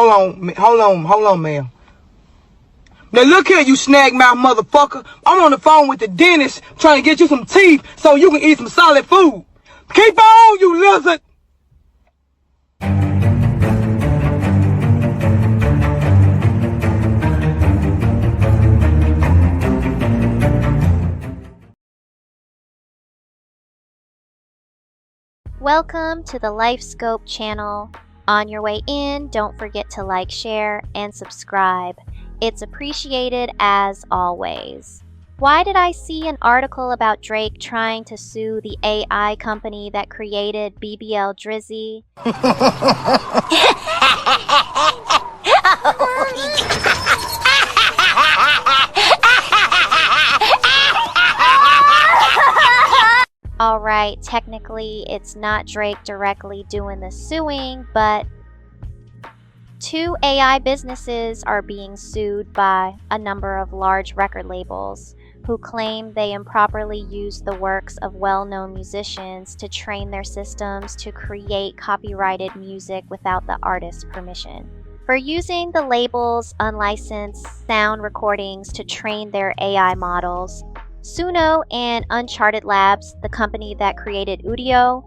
hold on, ma'am. Now look here, you snag mouth motherfucker. I'm on the phone with the dentist trying to get you some teeth so you can eat some solid food. Keep on, you lizard. Welcome to the LifeScope channel. On your way in, don't forget to like, share, and subscribe. It's appreciated as always. Why did I see an article about Drake trying to sue the AI company that created BBL Drizzy? Alright, technically it's not Drake directly doing the suing, but two AI businesses are being sued by a number of large record labels who claim they improperly used the works of well-known musicians to train their systems to create copyrighted music without the artist's permission. For using the label's unlicensed sound recordings to train their AI models, Suno and Uncharted Labs, the company that created Udio,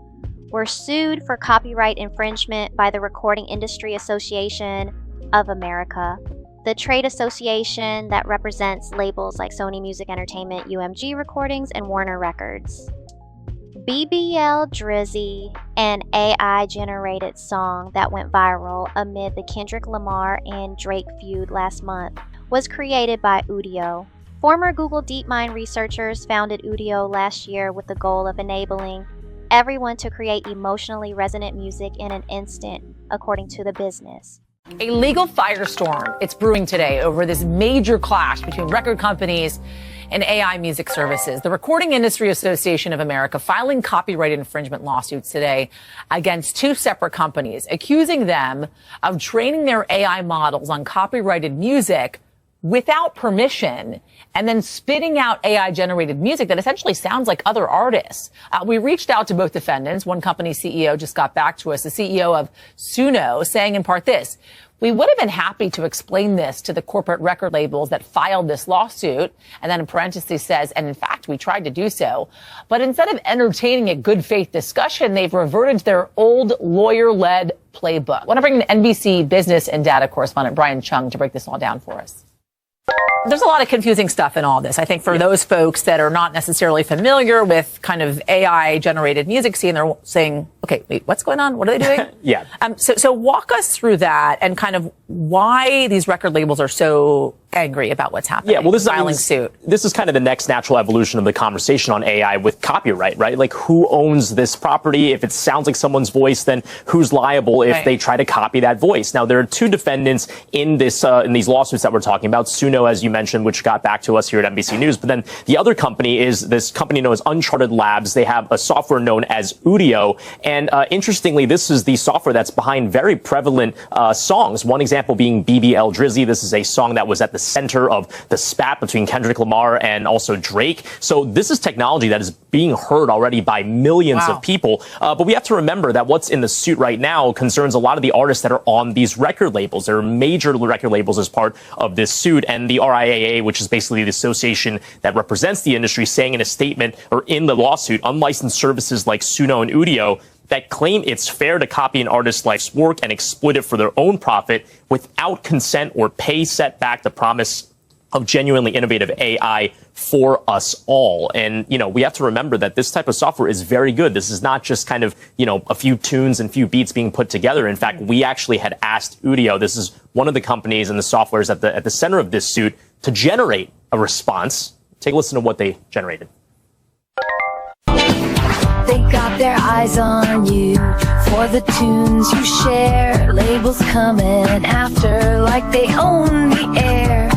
were sued for copyright infringement by the Recording Industry Association of America, the trade association that represents labels like Sony Music Entertainment, UMG Recordings, and Warner Records. BBL Drizzy, an AI-generated song that went viral amid the Kendrick Lamar and Drake feud last month, was created by Udio. Former Google DeepMind researchers founded Udio last year with the goal of enabling everyone to create emotionally resonant music in an instant, according to the business. A legal firestorm, it's brewing today over this major clash between record companies and AI music services. The Recording Industry Association of America filing copyright infringement lawsuits today against two separate companies, accusing them of training their AI models on copyrighted music without permission, and then spitting out AI-generated music that essentially sounds like other artists. We reached out to both defendants. One company's CEO just got back to us, the CEO of Suno, saying in part this: "We would have been happy to explain this to the corporate record labels that filed this lawsuit," and then in parentheses says, "and in fact, we tried to do so. But instead of entertaining a good faith discussion, they've reverted to their old lawyer-led playbook." I want to bring in NBC business and data correspondent Brian Chung to break this all down for us. There's a lot of confusing stuff in all this. I think for those folks that are not necessarily familiar with kind of AI-generated music scene, they're saying, okay, wait, what's going on? What are they doing? Yeah. So walk us through that and kind of why these record labels are so angry about what's happening. Yeah, well, this is kind of the next natural evolution of the conversation on AI with copyright, right? Like, who owns this property? If it sounds like someone's voice, then who's liable if they try to copy that voice? Now, there are two defendants in this in these lawsuits that we're talking about. Suno, as you mentioned, which got back to us here at NBC News. But then the other company is this company known as Uncharted Labs. They have a software known as Udio. And interestingly, this is the software that's behind very prevalent songs. One example being BBL Drizzy. This is a song that was at the center of the spat between Kendrick Lamar and also Drake. So this is technology that is being heard already by millions of people. But we have to remember that what's in the suit right now concerns a lot of the artists that are on these record labels. There are major record labels as part of this suit, and the RIAA, which is basically the association that represents the industry, saying in a statement or in the lawsuit, unlicensed services like Suno and Udio that claim it's fair to copy an artist's life's work and exploit it for their own profit without consent or pay set back the promise of genuinely innovative AI for us all. And, you know, we have to remember that this type of software is very good. This is not just kind of, you know, a few tunes and few beats being put together. In fact, we actually had asked Udio, this is one of the companies and the softwares at the center of this suit, to generate a response. Take a listen to what they generated. They got their eyes on you for the tunes you share. Labels coming after like they own the air.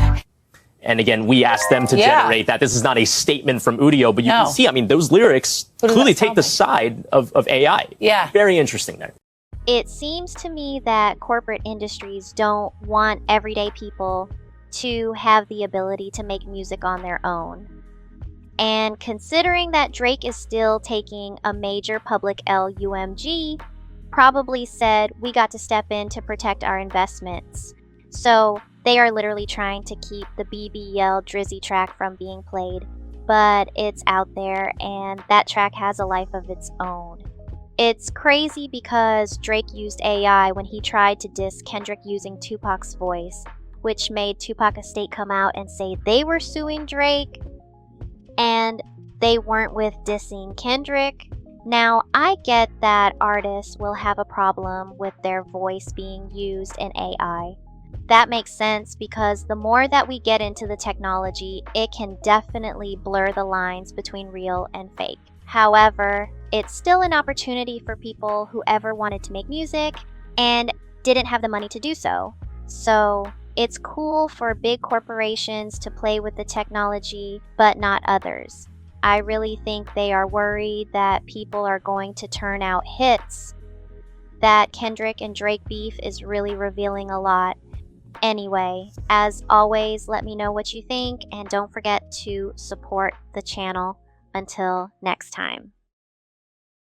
And again, we asked them to generate that. This is not a statement from Udio, but you can see, I mean, those lyrics clearly take the side of AI. Yeah. Very interesting there. It seems to me that corporate industries don't want everyday people to have the ability to make music on their own. And considering that Drake is still taking a major public L UMG, probably said, we got to step in to protect our investments. So they are literally trying to keep the BBL Drizzy track from being played, but it's out there and that track has a life of its own. It's crazy because Drake used AI when he tried to diss Kendrick using Tupac's voice, which made Tupac Estate come out and say they were suing Drake, and they weren't with dissing Kendrick. Now, I get that artists will have a problem with their voice being used in AI. That makes sense because the more that we get into the technology, it can definitely blur the lines between real and fake. However, it's still an opportunity for people who ever wanted to make music and didn't have the money to do so. So it's cool for big corporations to play with the technology, but not others. I really think they are worried that people are going to turn out hits. That Kendrick and Drake beef is really revealing a lot. Anyway, as always, let me know what you think and don't forget to support the channel. Until next time.